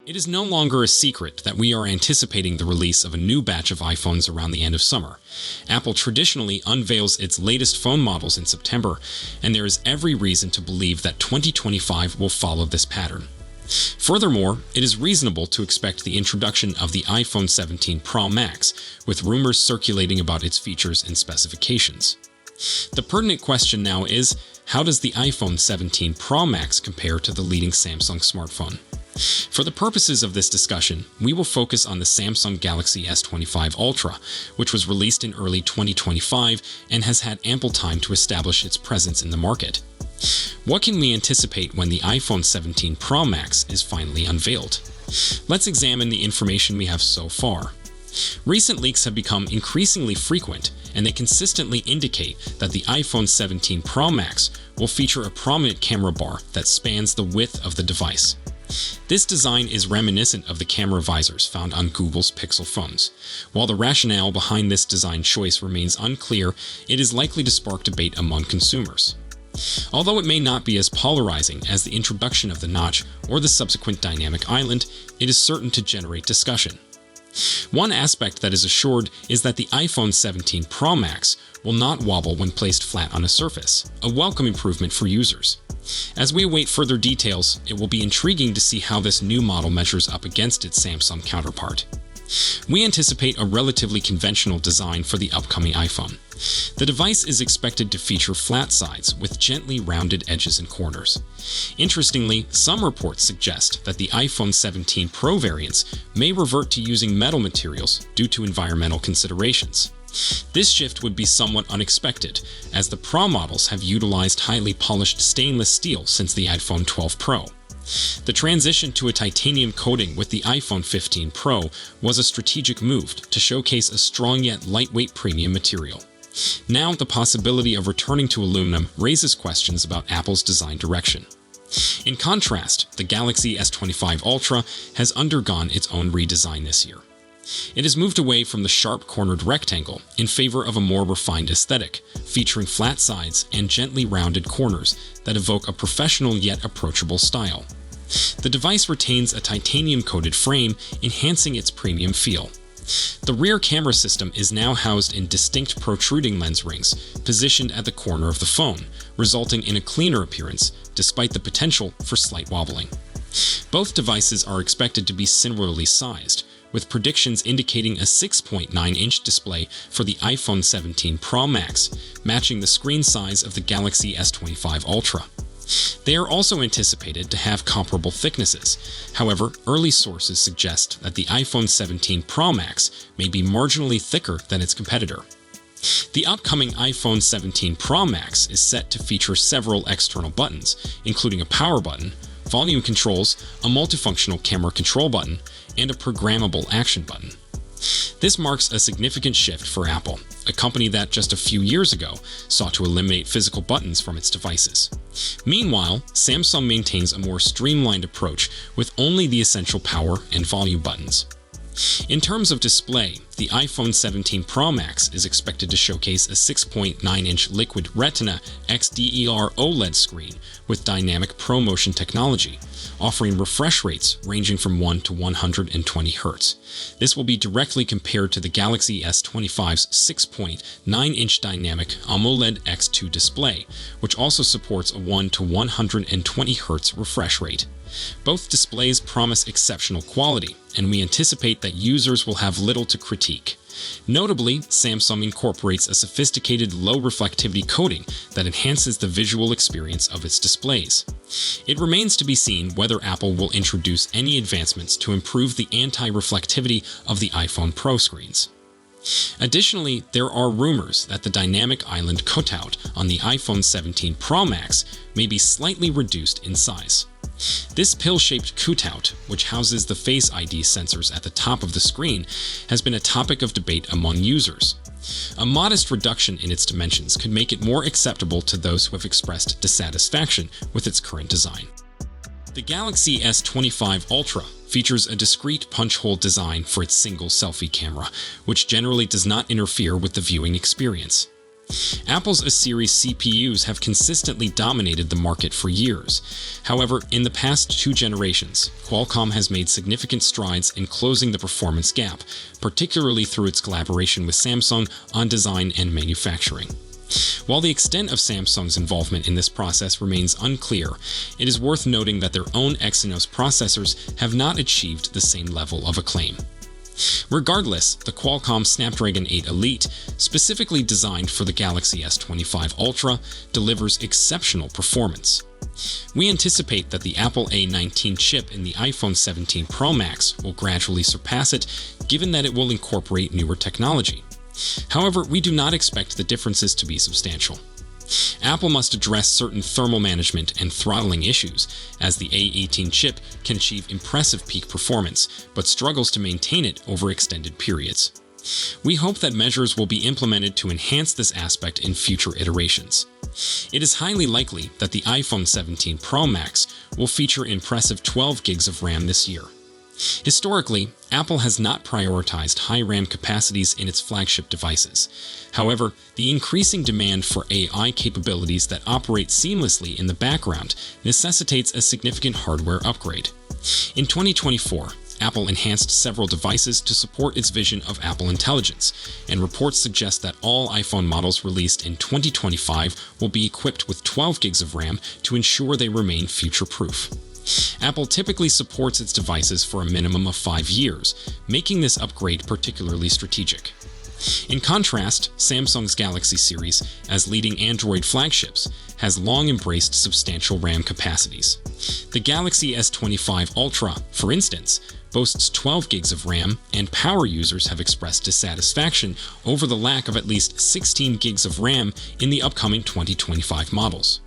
It is no longer a secret that we are anticipating the release of a new batch of iPhones around the end of summer. Apple traditionally unveils its latest phone models in September, and there is every reason to believe that 2025 will follow this pattern. Furthermore, it is reasonable to expect the introduction of the iPhone 17 Pro Max, with rumors circulating about its features and specifications. The pertinent question now is, how does the iPhone 17 Pro Max compare to the leading Samsung smartphone? For the purposes of this discussion, we will focus on the Samsung Galaxy S25 Ultra, which was released in early 2025 and has had ample time to establish its presence in the market. What can we anticipate when the iPhone 17 Pro Max is finally unveiled? Let's examine the information we have so far. Recent leaks have become increasingly frequent, and they consistently indicate that the iPhone 17 Pro Max will feature a prominent camera bar that spans the width of the device. This design is reminiscent of the camera visors found on Google's Pixel phones. While the rationale behind this design choice remains unclear, it is likely to spark debate among consumers. Although it may not be as polarizing as the introduction of the notch or the subsequent dynamic island, it is certain to generate discussion. One aspect that is assured is that the iPhone 17 Pro Max will not wobble when placed flat on a surface, a welcome improvement for users. As we await further details, it will be intriguing to see how this new model measures up against its Samsung counterpart. We anticipate a relatively conventional design for the upcoming iPhone. The device is expected to feature flat sides with gently rounded edges and corners. Interestingly, some reports suggest that the iPhone 17 Pro variants may revert to using metal materials due to environmental considerations. This shift would be somewhat unexpected, as the Pro models have utilized highly polished stainless steel since the iPhone 12 Pro. The transition to a titanium coating with the iPhone 15 Pro was a strategic move to showcase a strong yet lightweight premium material. Now, the possibility of returning to aluminum raises questions about Apple's design direction. In contrast, the Galaxy S25 Ultra has undergone its own redesign this year. It has moved away from the sharp-cornered rectangle in favor of a more refined aesthetic, featuring flat sides and gently rounded corners that evoke a professional yet approachable style. The device retains a titanium-coated frame, enhancing its premium feel. The rear camera system is now housed in distinct protruding lens rings, positioned at the corner of the phone, resulting in a cleaner appearance despite the potential for slight wobbling. Both devices are expected to be similarly sized, with predictions indicating a 6.9-inch display for the iPhone 17 Pro Max, matching the screen size of the Galaxy S25 Ultra. They are also anticipated to have comparable thicknesses. However, early sources suggest that the iPhone 17 Pro Max may be marginally thicker than its competitor. The upcoming iPhone 17 Pro Max is set to feature several external buttons, including a power button, volume controls, a multifunctional camera control button, and a programmable action button. This marks a significant shift for Apple, a company that just a few years ago sought to eliminate physical buttons from its devices. Meanwhile, Samsung maintains a more streamlined approach with only the essential power and volume buttons. In terms of display, the iPhone 17 Pro Max is expected to showcase a 6.9-inch Liquid Retina XDR OLED screen with dynamic ProMotion technology, offering refresh rates ranging from 1 to 120 Hz. This will be directly compared to the Galaxy S25's 6.9-inch dynamic AMOLED X2 display, which also supports a 1 to 120 Hz refresh rate. Both displays promise exceptional quality, and we anticipate that users will have little to critique. Notably, Samsung incorporates a sophisticated low reflectivity coating that enhances the visual experience of its displays. It remains to be seen whether Apple will introduce any advancements to improve the anti-reflectivity of the iPhone Pro screens. Additionally, there are rumors that the dynamic island cutout on the iPhone 17 Pro Max may be slightly reduced in size. This pill-shaped cutout, which houses the Face ID sensors at the top of the screen, has been a topic of debate among users. A modest reduction in its dimensions could make it more acceptable to those who have expressed dissatisfaction with its current design. The Galaxy S25 Ultra features a discrete punch-hole design for its single selfie camera, which generally does not interfere with the viewing experience. Apple's A-series CPUs have consistently dominated the market for years. However, in the past 2 generations, Qualcomm has made significant strides in closing the performance gap, particularly through its collaboration with Samsung on design and manufacturing. While the extent of Samsung's involvement in this process remains unclear, it is worth noting that their own Exynos processors have not achieved the same level of acclaim. Regardless, the Qualcomm Snapdragon 8 Elite, specifically designed for the Galaxy S25 Ultra, delivers exceptional performance. We anticipate that the Apple A19 chip in the iPhone 17 Pro Max will gradually surpass it, given that it will incorporate newer technology. However, we do not expect the differences to be substantial. Apple must address certain thermal management and throttling issues, as the A18 chip can achieve impressive peak performance, but struggles to maintain it over extended periods. We hope that measures will be implemented to enhance this aspect in future iterations. It is highly likely that the iPhone 17 Pro Max will feature impressive 12 gigs of RAM this year. Historically, Apple has not prioritized high RAM capacities in its flagship devices. However, the increasing demand for AI capabilities that operate seamlessly in the background necessitates a significant hardware upgrade. In 2024, Apple enhanced several devices to support its vision of Apple Intelligence, and reports suggest that all iPhone models released in 2025 will be equipped with 12 gigs of RAM to ensure they remain future-proof. Apple typically supports its devices for a minimum of 5 years, making this upgrade particularly strategic. In contrast, Samsung's Galaxy series, as leading Android flagships, has long embraced substantial RAM capacities. The Galaxy S25 Ultra, for instance, boasts 12 gigs of RAM, and power users have expressed dissatisfaction over the lack of at least 16 gigs of RAM in the upcoming 2025 models.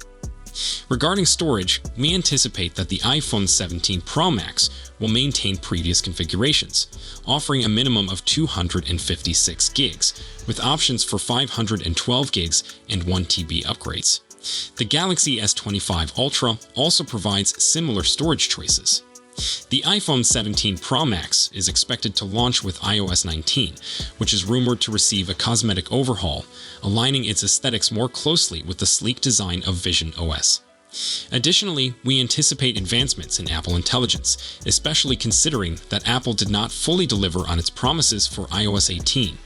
Regarding storage, we anticipate that the iPhone 17 Pro Max will maintain previous configurations, offering a minimum of 256 gigs, with options for 512 gigs and 1 TB upgrades. The Galaxy S25 Ultra also provides similar storage choices. The iPhone 17 Pro Max is expected to launch with iOS 19, which is rumored to receive a cosmetic overhaul, aligning its aesthetics more closely with the sleek design of Vision OS. Additionally, we anticipate advancements in Apple Intelligence, especially considering that Apple did not fully deliver on its promises for iOS 18.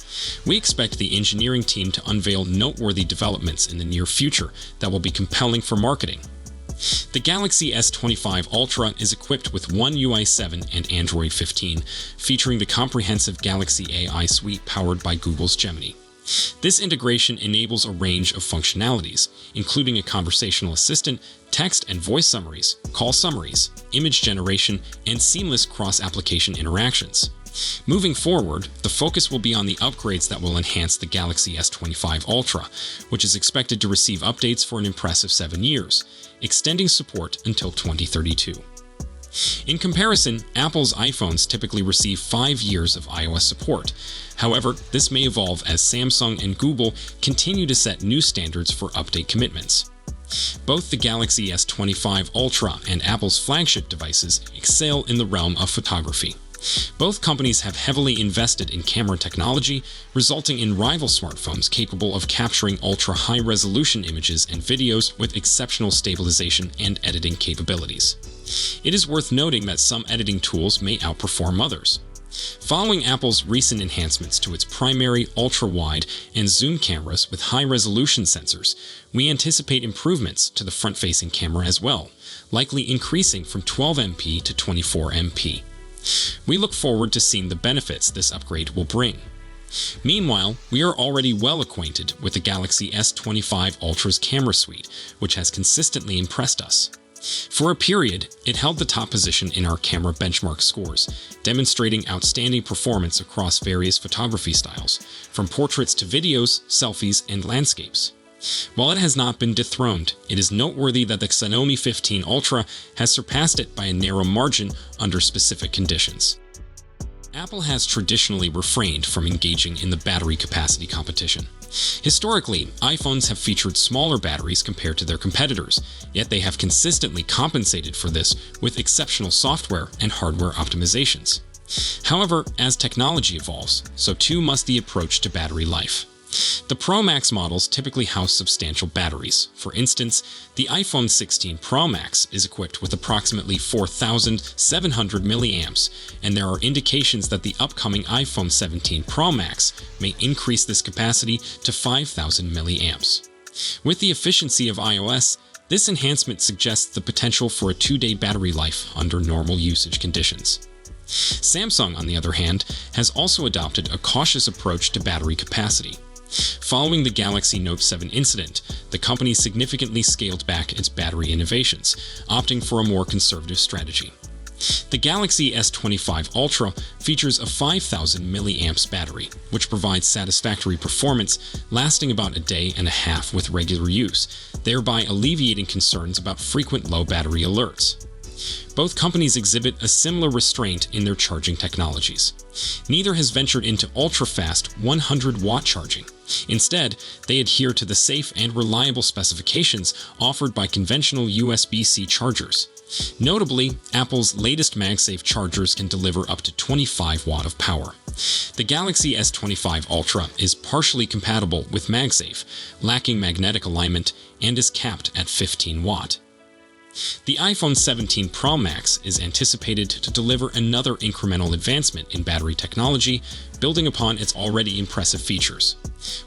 We expect the engineering team to unveil noteworthy developments in the near future that will be compelling for marketing. The Galaxy S25 Ultra is equipped with One UI 7 and Android 15, featuring the comprehensive Galaxy AI suite powered by Google's Gemini. This integration enables a range of functionalities, including a conversational assistant, text and voice summaries, call summaries, image generation, and seamless cross-application interactions. Moving forward, the focus will be on the upgrades that will enhance the Galaxy S25 Ultra, which is expected to receive updates for an impressive 7 years, extending support until 2032. In comparison, Apple's iPhones typically receive 5 years of iOS support. However, this may evolve as Samsung and Google continue to set new standards for update commitments. Both the Galaxy S25 Ultra and Apple's flagship devices excel in the realm of photography. Both companies have heavily invested in camera technology, resulting in rival smartphones capable of capturing ultra-high-resolution images and videos with exceptional stabilization and editing capabilities. It is worth noting that some editing tools may outperform others. Following Apple's recent enhancements to its primary, ultra-wide, and zoom cameras with high-resolution sensors, we anticipate improvements to the front-facing camera as well, likely increasing from 12 MP to 24 MP. We look forward to seeing the benefits this upgrade will bring. Meanwhile, we are already well acquainted with the Galaxy S25 Ultra's camera suite, which has consistently impressed us. For a period, it held the top position in our camera benchmark scores, demonstrating outstanding performance across various photography styles, from portraits to videos, selfies, and landscapes. While it has not been dethroned, it is noteworthy that the Xiaomi 15 Ultra has surpassed it by a narrow margin under specific conditions. Apple has traditionally refrained from engaging in the battery capacity competition. Historically, iPhones have featured smaller batteries compared to their competitors, yet they have consistently compensated for this with exceptional software and hardware optimizations. However, as technology evolves, so too must the approach to battery life. The Pro Max models typically house substantial batteries. For instance, the iPhone 16 Pro Max is equipped with approximately 4,700 milliamps, and there are indications that the upcoming iPhone 17 Pro Max may increase this capacity to 5,000 milliamps. With the efficiency of iOS, this enhancement suggests the potential for a 2-day battery life under normal usage conditions. Samsung, on the other hand, has also adopted a cautious approach to battery capacity. Following the Galaxy Note 7 incident, the company significantly scaled back its battery innovations, opting for a more conservative strategy. The Galaxy S25 Ultra features a 5,000 milliamps battery, which provides satisfactory performance lasting about a day and a half with regular use, thereby alleviating concerns about frequent low battery alerts. Both companies exhibit a similar restraint in their charging technologies. Neither has ventured into ultra-fast 100-watt charging. Instead, they adhere to the safe and reliable specifications offered by conventional USB-C chargers. Notably, Apple's latest MagSafe chargers can deliver up to 25 watt of power. The Galaxy S25 Ultra is partially compatible with MagSafe, lacking magnetic alignment, and is capped at 15 watt. The iPhone 17 Pro Max is anticipated to deliver another incremental advancement in battery technology, building upon its already impressive features.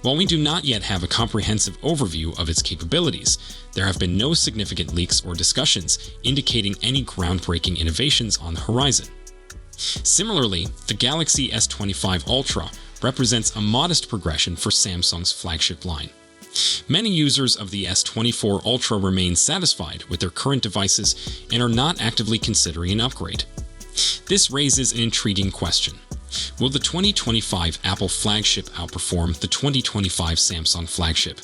While we do not yet have a comprehensive overview of its capabilities, there have been no significant leaks or discussions indicating any groundbreaking innovations on the horizon. Similarly, the Galaxy S25 Ultra represents a modest progression for Samsung's flagship line. Many users of the S24 Ultra remain satisfied with their current devices and are not actively considering an upgrade. This raises an intriguing question. Will the 2025 Apple flagship outperform the 2025 Samsung flagship?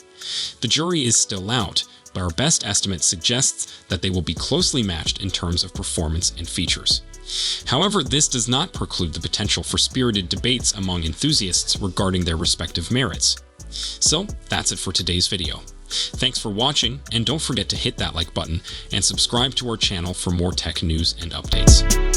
The jury is still out, but our best estimate suggests that they will be closely matched in terms of performance and features. However, this does not preclude the potential for spirited debates among enthusiasts regarding their respective merits. So, that's it for today's video. Thanks for watching, and don't forget to hit that like button and subscribe to our channel for more tech news and updates.